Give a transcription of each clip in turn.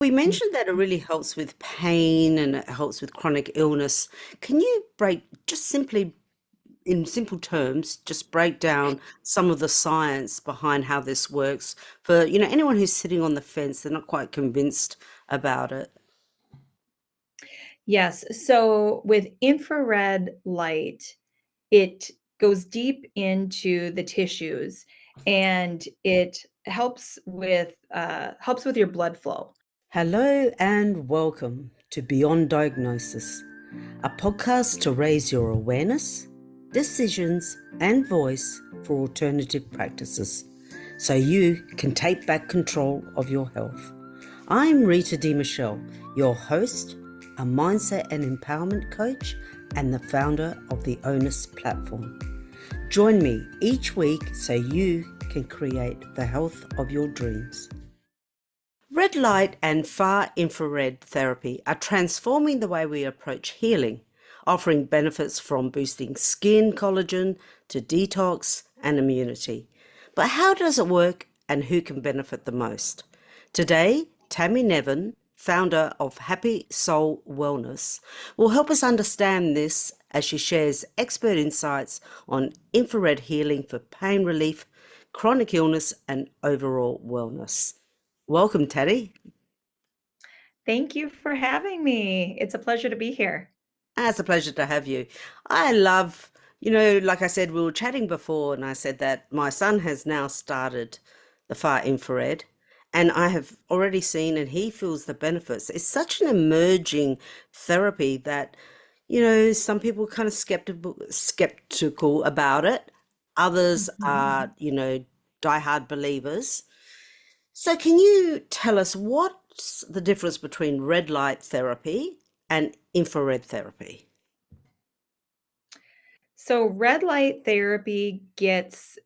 We mentioned that it really helps with pain and it helps with chronic illness. Can you just simply, in simple terms, just break down some of the science behind how this works for, anyone who's sitting on the fence, they're not quite convinced about it. Yes. So with infrared light, it goes deep into the tissues and it helps with your blood flow. Hello and welcome to Beyond Diagnosis, a podcast to raise your awareness, decisions, and voice for alternative practices so you can take back control of your health. I'm Rita De Michele, your host, a mindset and empowerment coach, and the founder of the Onus platform. Join me each week so you can create the health of your dreams. Red light and far infrared therapy are transforming the way we approach healing, offering benefits from boosting skin collagen to detox and immunity. But how does it work and who can benefit the most? Today, Tammy Nevin, founder of Happy Soul Wellness, will help us understand this as she shares expert insights on infrared healing for pain relief, chronic illness, and overall wellness. Welcome, Teddy. Thank you for having me. It's a pleasure to be here. It's a pleasure to have you. I love, like I said, we were chatting before, and I said that my son has now started the far infrared, and I have already seen, and he feels the benefits. It's such an emerging therapy that, some people are kind of skeptical about it. Others Mhm. are, diehard believers. So, can you tell us what's the difference between red light therapy and infrared therapy? So red light therapy gets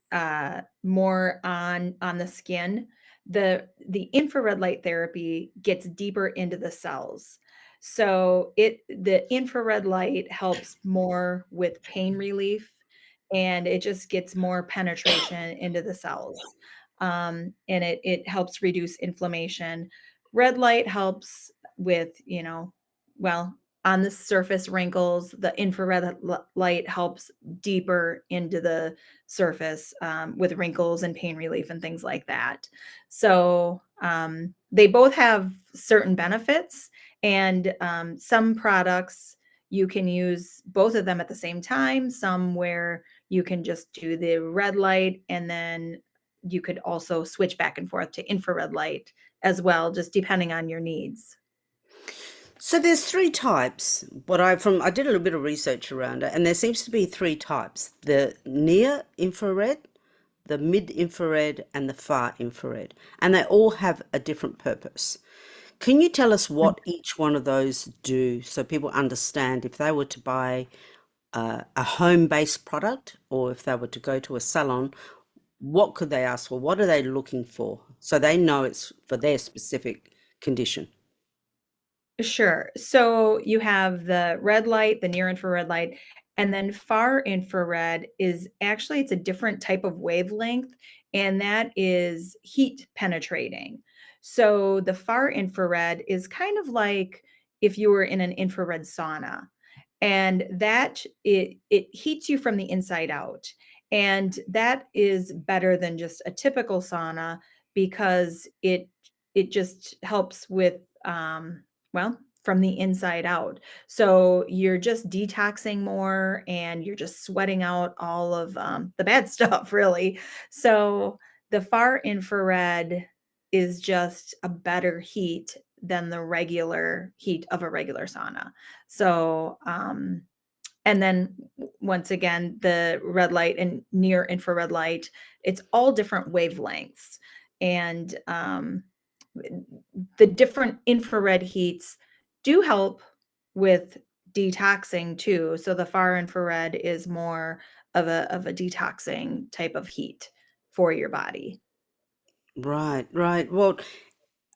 more on the skin. The infrared light therapy gets deeper into the cells. So the infrared light helps more with pain relief and it just gets more penetration into the cells. And it helps reduce inflammation. Red light helps with, well, on the surface wrinkles, the infrared light helps deeper into the surface with wrinkles and pain relief and things like that. So they both have certain benefits, and some products you can use both of them at the same time. Some where you can just do the red light and then you could also switch back and forth to infrared light as well, just depending on your needs. So there's three types. I did a little bit of research around it, and there seems to be three types: the near infrared, the mid infrared, and the far infrared, and they all have a different purpose. Can you tell us what each one of those do so people understand if they were to buy a home-based product or if they were to go to a salon, what could they ask for? What are they looking for? So they know it's for their specific condition. Sure. So you have the red light, the near infrared light, and then far infrared is actually it's a different type of wavelength, and that is heat penetrating. So the far infrared is kind of like if you were in an infrared sauna, and that it heats you from the inside out. And that is better than just a typical sauna because it just helps with well, from the inside out. So you're just detoxing more and you're just sweating out all of the bad stuff, really. So the far infrared is just a better heat than the regular heat of a regular sauna. So, and then once again, the red light and near infrared light, it's all different wavelengths. And the different infrared heats do help with detoxing too. So the far infrared is more of a detoxing type of heat for your body. Right, right. Well,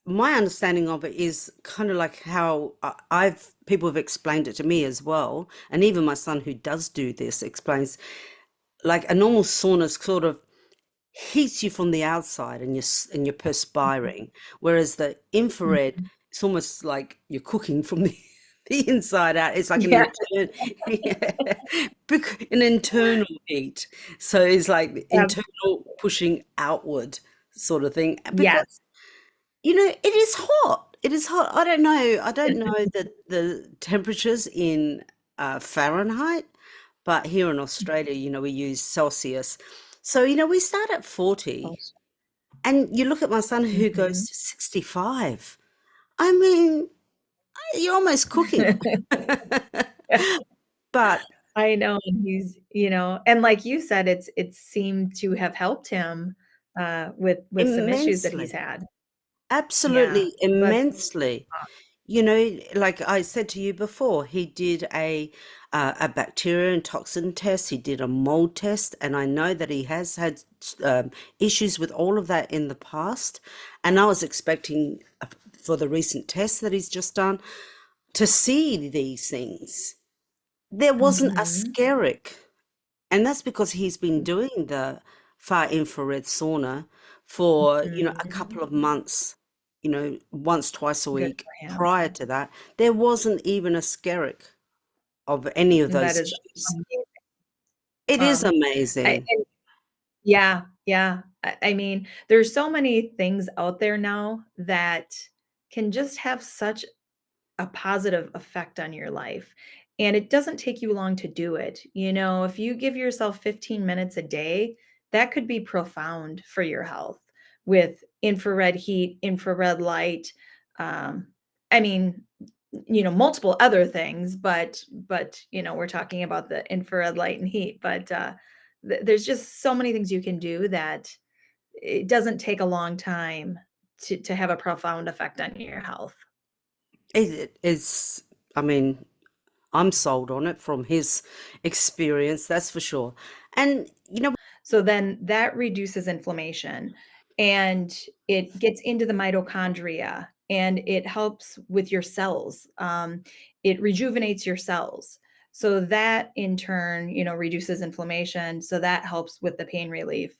my understanding of it is kind of like how I've people have explained it to me as well, and even my son who does do this explains like a normal sauna sort of heats you from the outside and you're perspiring, whereas the infrared Mhm. it's almost like you're cooking from the the inside out. It's like Yeah. an internal heat. So it's like internal Absolutely. pushing outward sort of thing. Because, Yes. it is hot. It is hot. I don't know the temperatures in Fahrenheit, but here in Australia, we use Celsius. So, we start at 40, and you look at my son who goes Mhm. to 65. I mean, you're almost cooking. But I know, and and like you said, it seemed to have helped him, with some issues that he's immensely, had. Yeah, absolutely but immensely. Like I said to you before, he did a bacteria and toxin test. He did a mold test, and I know that he has had issues with all of that in the past. And I was expecting for the recent test that he's just done to see these things. There wasn't a Mhm. skerrick, and that's because he's been doing the far infrared sauna for, a Mhm. couple of months, once, twice a Good week. for him. Prior to that, there wasn't even a skerrick of any of That those is issues. amazing. It is Um, I amazing. and Yeah, yeah. I mean, there's so many things out there now that can just have such a positive effect on your life. And it doesn't take you long to do it. If you give yourself 15 minutes a day, that could be profound for your health with infrared heat, infrared light. Um, I mean, multiple other things, but we're talking about the infrared light and heat. But there's just so many things you can do that it doesn't take a long time to have a profound effect on your health. It is, I mean, I'm sold on it from his experience, that's for sure. And, So then that reduces inflammation and it gets into the mitochondria and it helps with your cells. It rejuvenates your cells. So that in turn, reduces inflammation. So that helps with the pain relief.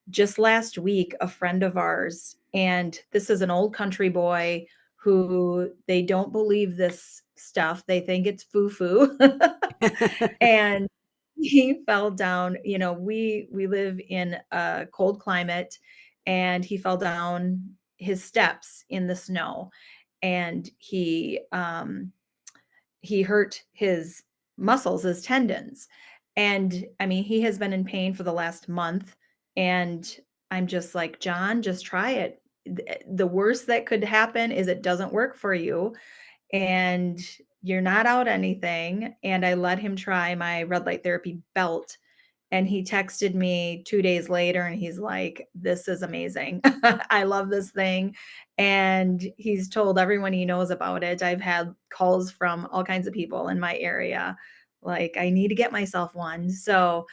Just last week, a friend of ours, and this is an old country boy who they don't believe this stuff. They think it's foo-foo. And he fell down. We live in a cold climate, and he fell down his steps in the snow, and he hurt his muscles, his tendons. And I mean, he has been in pain for the last month. And I'm just like, John, just try it. The worst that could happen is it doesn't work for you and you're not out anything. And I let him try my red light therapy belt. And he texted me 2 days later and he's like, this is amazing. I love this thing. And he's told everyone he knows about it. I've had calls from all kinds of people in my area, like, I need to get myself one. So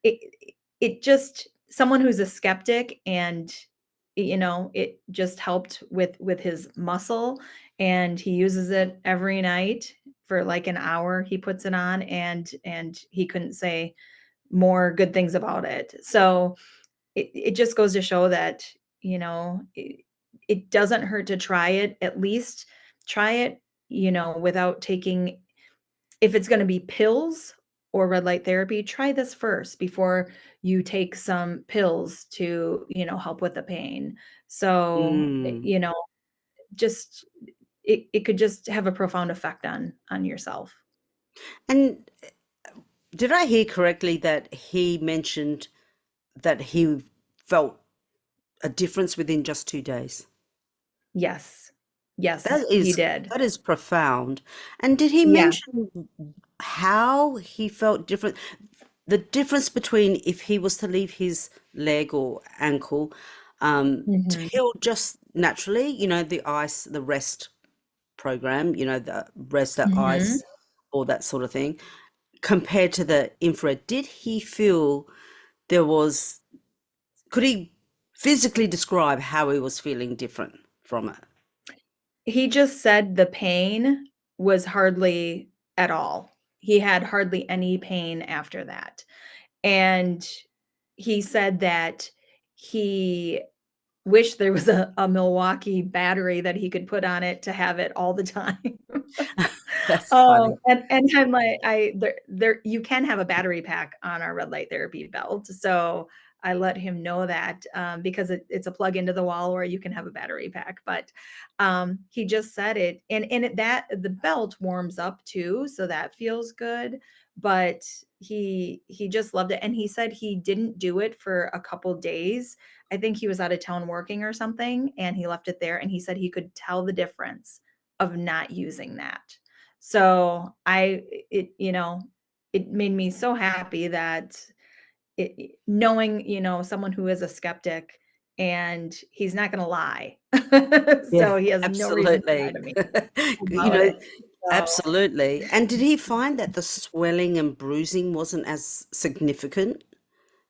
it it just someone who's a skeptic and it just helped with his muscle and he uses it every night for like an hour. He puts it on and he couldn't say more good things about it. So it just goes to show that, it doesn't hurt to try it. At least try it, without taking, if it's going to be pills or red light therapy, try this first before you take some pills to, help with the pain. So, Mm. just it could just have a profound effect on yourself. And did I hear correctly that he mentioned that he felt a difference within just 2 days? Yes. Yes, That he is did. that is profound. And did he Yeah. mention how he felt different? The difference between if he was to leave his leg or ankle to Mhm. heal just naturally, the ice, the rest program, the rest at Mhm. ice or that sort of thing, compared to the infrared. Did he feel there was, could he physically describe how he was feeling different from it? He just said the pain was hardly at all. He had hardly any pain after that. And he said that he wish there was a Milwaukee battery that he could put on it to have it all the time. That's funny. And I'm like, there you can have a battery pack on our red light therapy belt, so I let him know that, because it's a plug into the wall where you can have a battery pack, but, he just said it and that the belt warms up too, so that feels good, but he just loved it, and he said he didn't do it for a couple days. I think he was out of town working or something, and he left it there, and he said he could tell the difference of not using that. So it made me so happy that knowing, someone who is a skeptic and he's not going to lie. Yeah, So he has no reason to lie absolutely. to me You about know, it. So absolutely. And did he find that the swelling and bruising wasn't as significant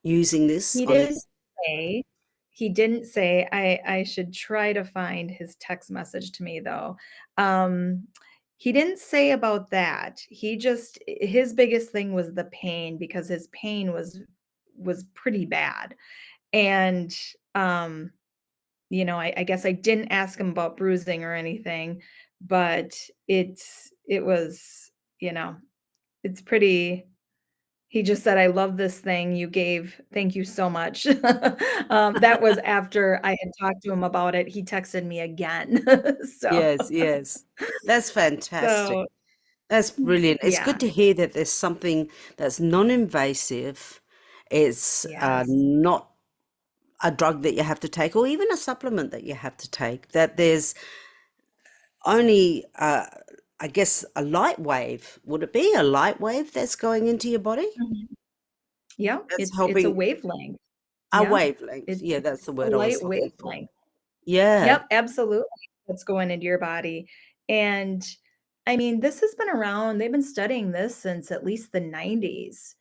using this he on didn't his? say he didn't say I should try to find his text message to me though. Um, he didn't say about that. He just his biggest thing was the pain because his pain was pretty bad. And um, I guess I didn't ask him about bruising or anything, but it was, you know, it's pretty he just said, "I love this thing you gave. Thank you so much." That was after I had talked to him about it. He texted me again. So Yes, yes. That's fantastic. so, That's brilliant. It's good yeah. to hear that there's something that's non-invasive. It's Yes. not a drug that you have to take, or even a supplement that you have to take. That there's only, I guess, a light wave. Would it be a light wave that's going into your body? Mhm. Yeah, That's it's a helping wavelength. a Yeah. wavelength. Yeah, It's that's the a word I light was looking for. wavelength. Yeah. Yep, absolutely. That's going into your body. And I mean, this has been around, they've been studying this since at least the 90s.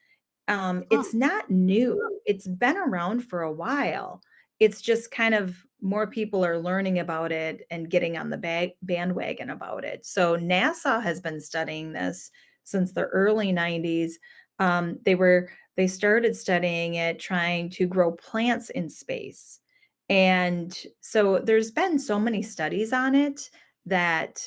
Oh, It's not new. It's been around for a while. It's just kind of more people are learning about it and getting on the bandwagon about it. So NASA has been studying this since the early 90s. They started studying it trying to grow plants in space. And so there's been so many studies on it that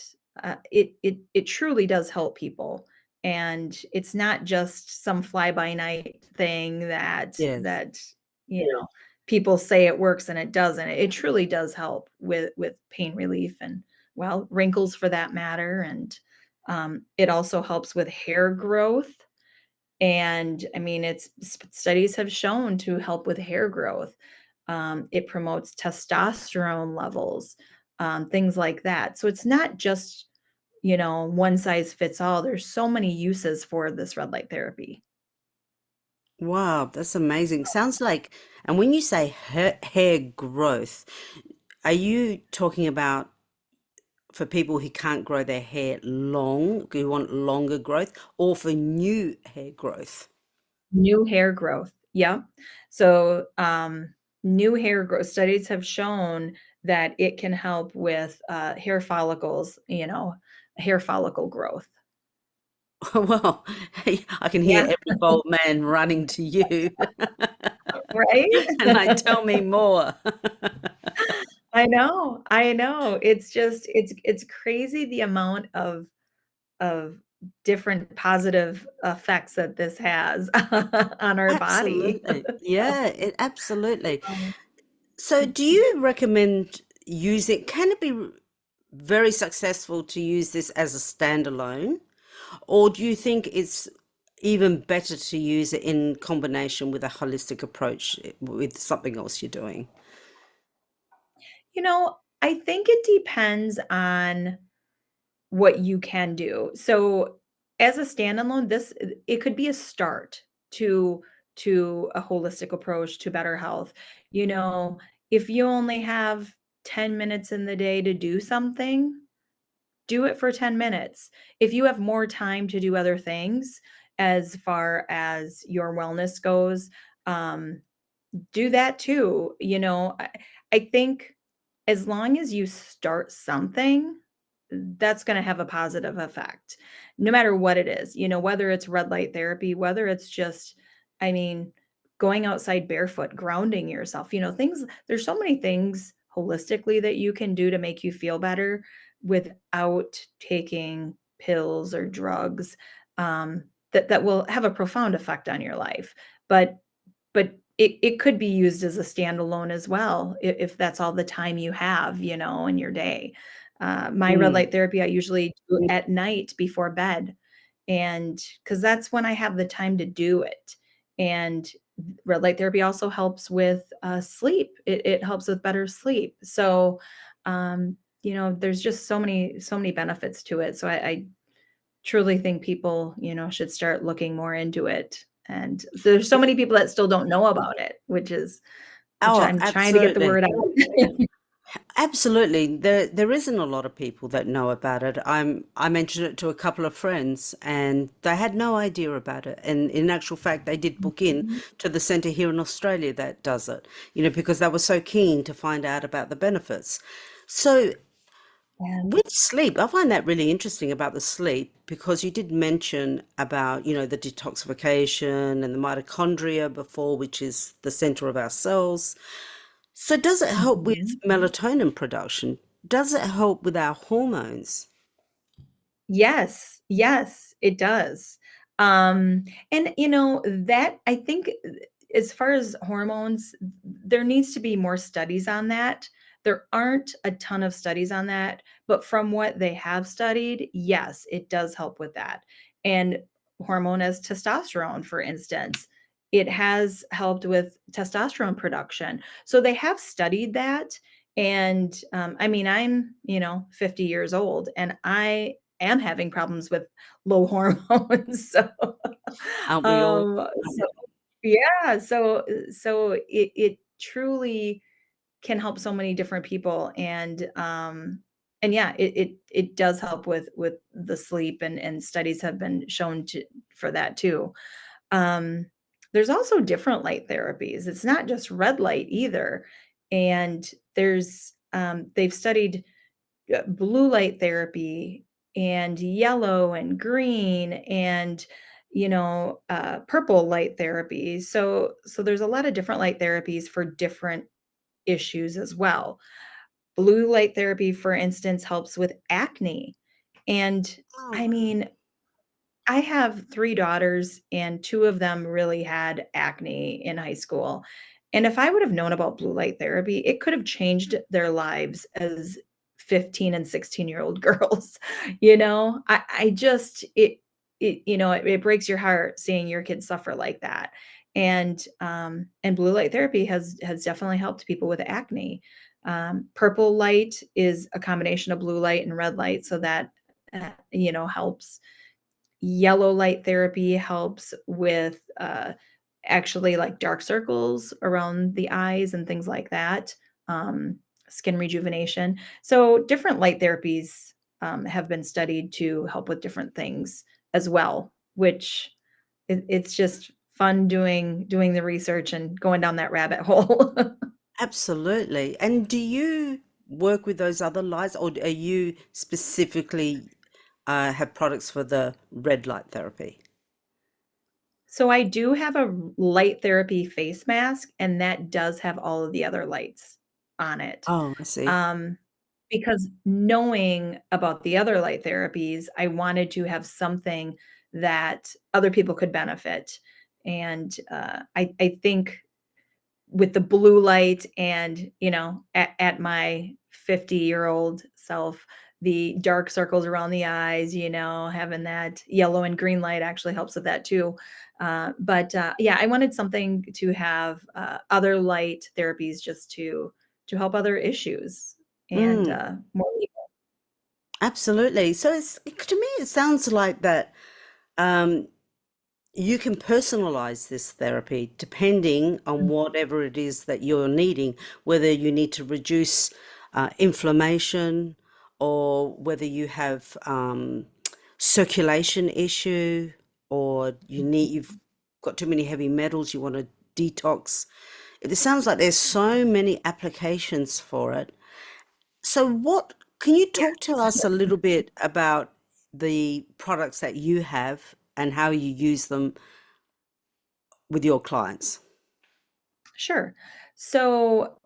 it truly does help people, and it's not just some fly by night thing yes. that people say it works and it doesn't. It truly does help with pain relief and well wrinkles for that matter, and it also helps with hair growth. And I mean, studies have shown to help with hair growth. It promotes testosterone levels, things like that. So it's not just, one size fits all. There's so many uses for this red light therapy. Wow, that's amazing. Sounds like, and when you say hair growth, are you talking about for people who can't grow their hair long, who want longer growth, or for new hair growth? New hair growth. Yep. So, new hair growth studies have shown that it can help with hair follicles, hair follicle growth. Well, I can hear Yeah. every bald man running to you. Right? And like, tell me more. I know. It's just it's crazy the amount of different positive effects that this has on our body. Absolutely. Yeah, it absolutely. Um, So do you recommend using, can it be very successful to use this as a standalone? Or do you think it's even better to use it in combination with a holistic approach with something else you're doing? I think it depends on what you can do. So, as a standalone, it could be a start to a holistic approach to better health. You know, if you only have 10 minutes in the day to do something, do it for 10 minutes. If you have more time to do other things as far as your wellness goes, um, do that too. I think as long as you start something, that's going to have a positive effect, no matter what it is, whether it's red light therapy, whether it's just, I mean, going outside barefoot, grounding yourself, things, there's so many things holistically that you can do to make you feel better without taking pills or drugs, that will have a profound effect on your life. But it could be used as a standalone as well if that's all the time you have, in your day. My red Mm. light therapy, I usually do at night before bed, and because that's when I have the time to do it. And red light therapy also helps with, sleep. It helps with better sleep. So, there's just so many benefits to it. So I truly think people, should start looking more into it. And there's so many people that still don't know about it, which Oh, I'm trying to get the absolutely. word out. Absolutely. There isn't a lot of people that know about it. I mentioned it to a couple of friends and they had no idea about it. And in actual fact, they did book in Mhm. to the centre here in Australia that does it, because they were so keen to find out about the benefits. So Yeah. with sleep, I find that really interesting about the sleep because you did mention about, the detoxification and the mitochondria before, which is the center of our cells. So does it help with Mhm. melatonin production? Does it help with our hormones? Yes, yes, it does. And that I think as far as hormones, there needs to be more studies on that. There aren't a ton of studies on that, but from what they have studied, yes, it does help with that. And hormone as testosterone, for instance, it has helped with testosterone production. So they have studied that. And I mean, I'm, 50 years old and I am having problems with low hormones. So, Aren't we all? so yeah, so it truly can help so many different people, and yeah, it does help with the sleep, and studies have been shown to for that too. Um, there's also different light therapies. It's not just red light either, and they've studied blue light therapy and yellow and green and purple light therapy. So there's a lot of different light therapies for different issues as well. Blue light therapy, for instance, helps with acne. And I Oh, mean, I have 3 daughters, and 2 of them really had acne in high school, and if I would have known about blue light therapy, it could have changed their lives as 15 and 16-year-old girls, I just it breaks your heart seeing your kids suffer like that, and blue light therapy has definitely helped people with acne. Purple light is a combination of blue light and red light, so that, helps. Yellow light therapy helps with, actually, like, dark circles around the eyes and things like that, um, skin rejuvenation. So, different light therapies, have been studied to help with different things as well, which it's just fun doing the research and going down that rabbit hole. absolutely. And do you work with those other lights, or are you specifically have products for the red light therapy? So I do have a light therapy face mask, and that does have all of the other lights on it. Oh, I see. Um, because knowing about the other light therapies, I wanted to have something that other people could benefit. And I think with the blue light and, at my 50-year-old self, the dark circles around the eyes, having that yellow and green light actually helps with that too. But yeah, I wanted something to have other light therapies just to help other issues and Mm, more people. absolutely. So to me, it sounds like that. Um, you can personalize this therapy depending on whatever it is that you're needing, whether you need to reduce inflammation or whether you have circulation issue or you've got too many heavy metals, you want to detox. It sounds like there's so many applications for it. So what can you talk to Yes. us a little bit about the products that you have and how you use them with your clients? Sure. So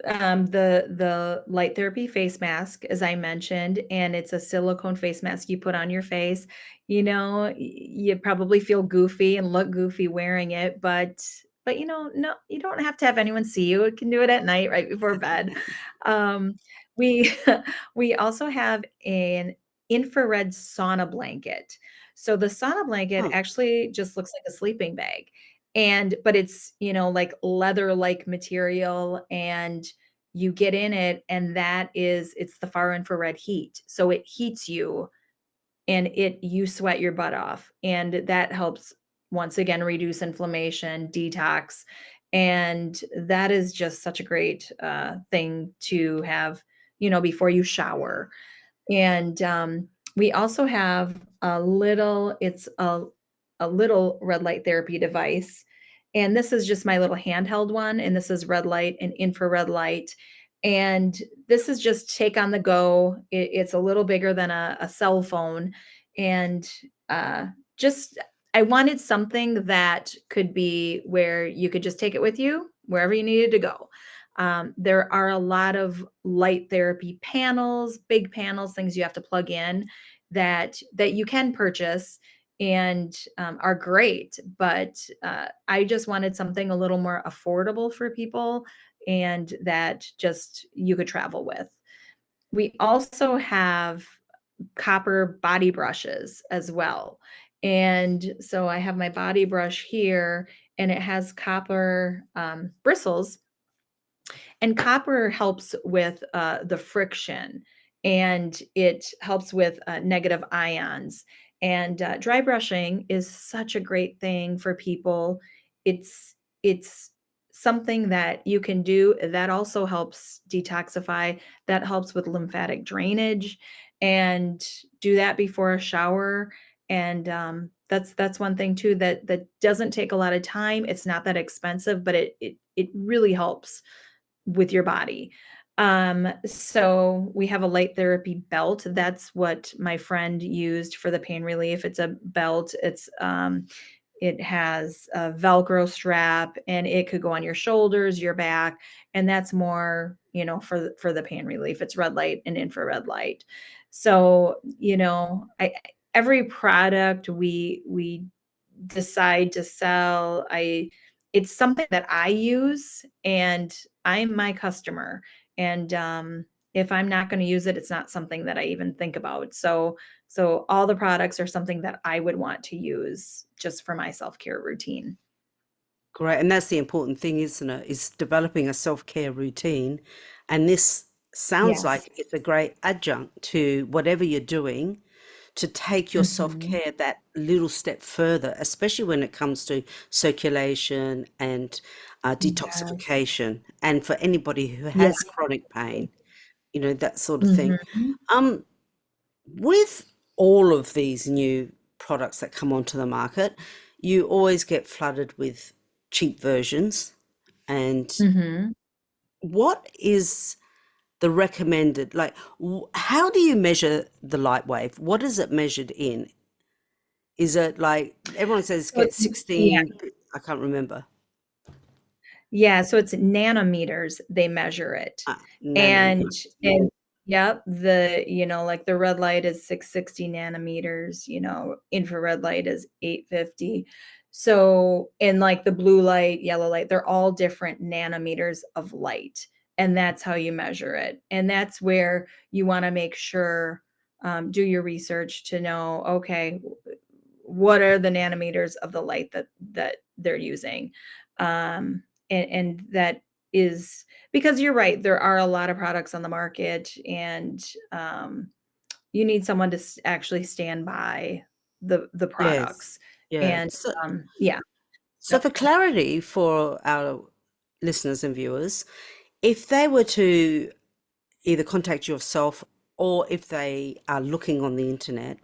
The light therapy face mask, as I mentioned, and it's a silicone face mask you put on your face. You probably feel goofy and look goofy wearing it, but no, you don't have to have anyone see you. You can do it at night right before bed. Um, we we also have an infrared sauna blanket. So the sauna blanket Oh, actually just looks like a sleeping bag. But it's, like leather-like material, and you get in it, and it's the far infrared heat. So it heats you, and you sweat your butt off, and that helps once again reduce inflammation, detox, and that is just such a great thing to have, before you shower. And we also have it's a little red light therapy device. And this is just my little handheld one. And this is red light and infrared light. And this is just take on the go. It's a little bigger than a cell phone. And uh, just, I wanted something that could be where you could just take it with you wherever you needed to go. There are a lot of light therapy panels, big panels, things you have to plug in that you can purchase and are great. But I just wanted something a little more affordable for people and that just you could travel with. We also have copper body brushes as well. And so I have my body brush here, and it has copper bristles, and copper helps with the friction, and it helps with negative ions. And dry brushing is such a great thing for people. It's something that you can do that also helps detoxify, that helps with lymphatic drainage, and do that before a shower. And that's one thing too that doesn't take a lot of time. It's not that expensive, but it really helps with your body. So we have a light therapy belt. That's what my friend used for the pain relief. It's a belt. It has a Velcro strap, and it could go on your shoulders, your back, and that's more, for the pain relief. It's red light and infrared light. So, every product we decide to sell, it's something that I use, and I'm my customer. And if I'm not going to use it, it's not something that I even think about. So all the products are something that I would want to use just for my self-care routine. great. And that's the important thing, isn't it? Is developing a self-care routine. And this sounds Yes. like it's a great adjunct to whatever you're doing to take your Mhm. self-care that little step further, especially when it comes to circulation and Yes. detoxification. And for anybody who Yeah. has chronic pain, that sort of thing. Mhm. Um, with all of these new products that come onto the market, you always get flooded with cheap versions. And Mhm. what is the recommended, like, how do you measure the light wave? What is it measured in? Is it like everyone says So get it's yeah. 16, I can't remember, Yeah, so it's nanometers, they measure it. And nanometers. and yep, like the red light is 660 nanometers, infrared light is 850. So, and like the blue light, yellow light, they're all different nanometers of light. And that's how you measure it. And that's where you want to make sure, do your research to know, okay, what are the nanometers of the light that they're using. And that is because you're right, there are a lot of products on the market, and you need someone to actually stand by the Yes. products. Yeah. And So, yeah. so Yep. for clarity for our listeners and viewers, if they were to either contact yourself or if they are looking on the internet,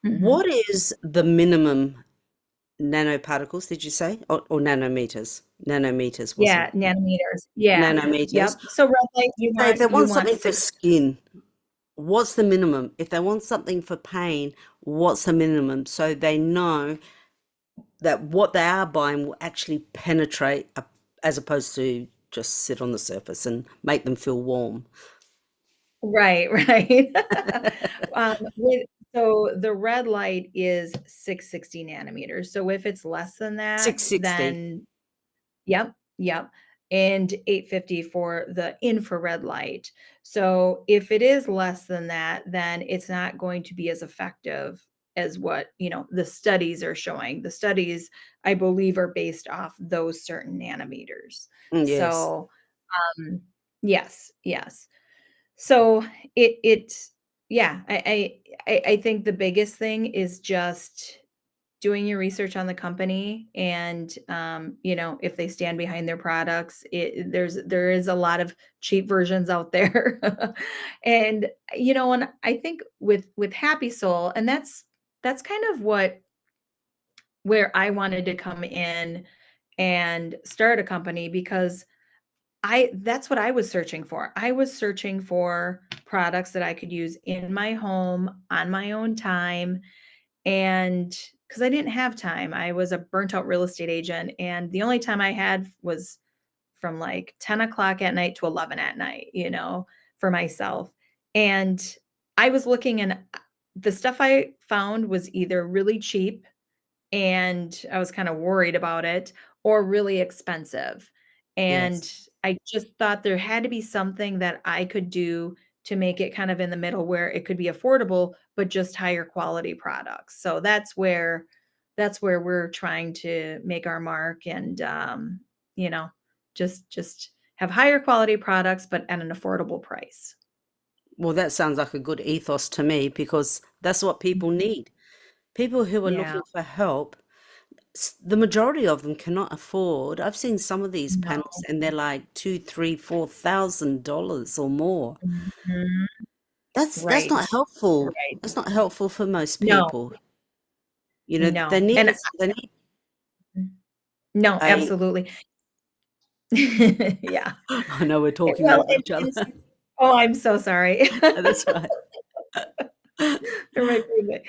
Mhm. what is the minimum nanoparticles, did you say? Or nanometers? Nanometers, wasn't Yeah, it? nanometers. Yeah. Nanometers. Yep. So red light, So if they you want want something for 6. skin, what's the minimum? If they want something for pain, what's the minimum? So they know that what they are buying will actually penetrate as opposed to just sit on the surface and make them feel warm. Right, right. With so the red light is 660 nanometers. So if it's less than that, 660. then yep, yep, and 850 for the infrared light. So if it is less than that, then it's not going to be as effective as what, the studies are showing. The studies, I believe, are based off those certain nanometers. Yes. So, um, yes, yes. So it yeah, I think the biggest thing is just doing your research on the company and, if they stand behind their products, there is a lot of cheap versions out there. And, and I think with Happy Soul, and that's kind of where I wanted to come in and start a company because I that's what I was searching for. I was searching for products that I could use in my home on my own time, and because I didn't have time. I was a burnt out real estate agent, and the only time I had was from like 10 o'clock at night to 11 at night, for myself. And I was looking, and the stuff I found was either really cheap and I was kind of worried about it, or really expensive. And Yes. I just thought there had to be something that I could do to make it kind of in the middle where it could be affordable, but just higher quality products. So that's where we're trying to make our mark and you know, just have higher quality products, but at an affordable price. Well, that sounds like a good ethos to me because that's what people need. People who are Yeah. looking for help, the majority of them cannot afford. I've seen some of these No. panels and they're like two, three, $4,000 or more. Mhm. That's Right. not helpful. Right. That's not helpful for most No, people. They no. need And us. They need no, a. absolutely. Yeah. I know we're talking Well, over each other. and oh, I'm so sorry. That's right. They're my favorite.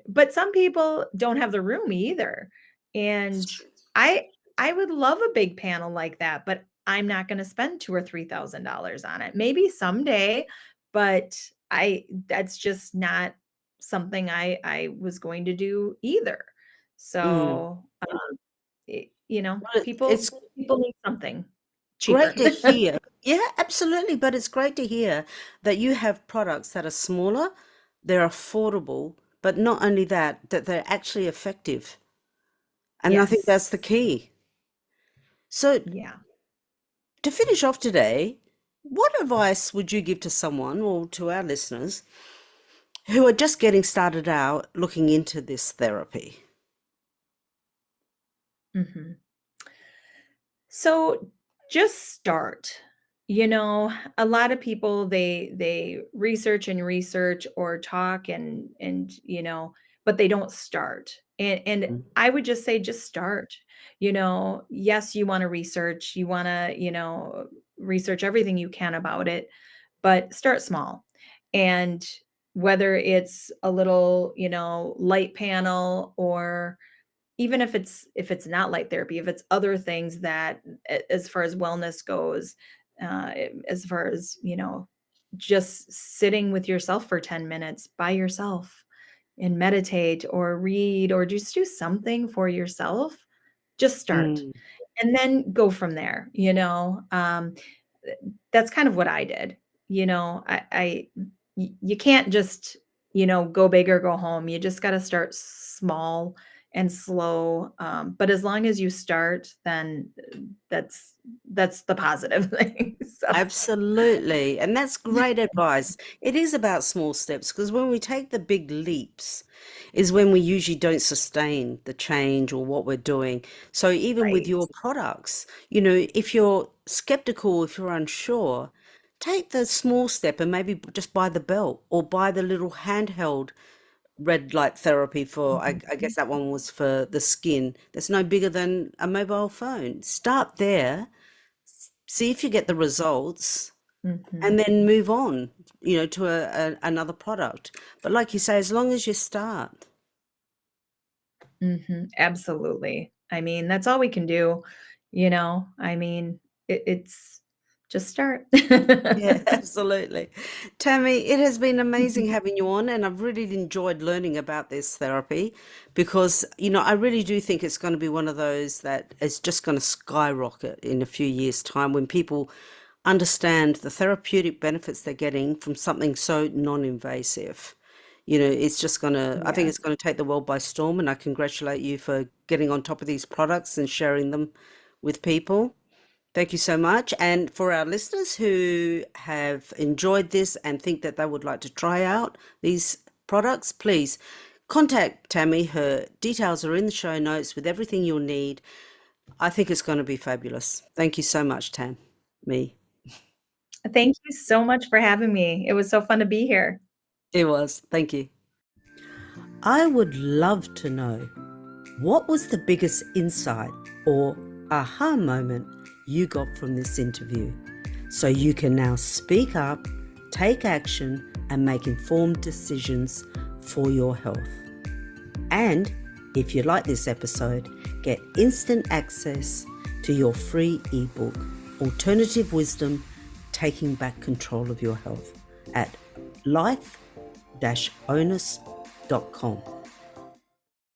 But some people don't have the room either, and I I would love a big panel like that, but I'm not gonna spend 2 or $3,000 on it. Maybe someday, but that's just not something I was going to do either. Mm. So, Well, people it's people need something cheaper. great to hear. Yeah, absolutely. But it's great to hear that you have products that are smaller, they're affordable, but not only that, that they're actually effective. And I think that's the Yes. key. So, Yeah. to finish off today, what advice would you give to someone or to our listeners who are just getting started out looking into this therapy? Mhm. So just start. A lot of people they research and research or talk and but they don't start. And Mm. I would just say just start. Yes, you want to research, you want to, research everything you can about it, but start small. And whether it's a little, light panel, or even if it's not light therapy, if it's other things that as far as wellness goes, as far as, just sitting with yourself for 10 minutes by yourself and meditate or read or just do something for yourself, just start Mm. and then go from there. That's kind of what I did. You can't just, go big or go home. You just got to start small and slow. But as long as you start, then that's the positive thing. So Absolutely. And that's great advice. It is about small steps because when we take the big leaps is when we usually don't sustain the change or what we're doing. So even with right. your products, if you're skeptical, if you're unsure, take the small step and maybe just buy the belt or buy the little handheld red light therapy for, I Mhm, guess that one was for the skin. That's no bigger than a mobile phone. Start there, see if you get the results and mhm, then move on, to another product. But like you say, as long as you start. mhm. Absolutely. I mean, that's all we can do. I mean, it's just start. Yeah, absolutely. Tammy, it has been amazing having you on, and I've really enjoyed learning about this therapy because, I really do think it's going to be one of those that is just going to skyrocket in a few years' time when people understand the therapeutic benefits they're getting from something so non-invasive. It's just I think Yeah. it's going to take the world by storm, and I congratulate you for getting on top of these products and sharing them with people. Thank you so much. And for our listeners who have enjoyed this and think that they would like to try out these products, please contact Tammy. Her details are in the show notes with everything you'll need. I think it's going to be fabulous. Thank you so much, Tam. Me. Thank you so much for having me. It was so fun to be here. It was. Thank you. I would love to know, what was the biggest insight or aha moment you got from this interview? So you can now speak up, take action, and make informed decisions for your health. And if you like this episode, get instant access to your free ebook, Alternative Wisdom, Taking Back Control of Your Health, at life-onus.com.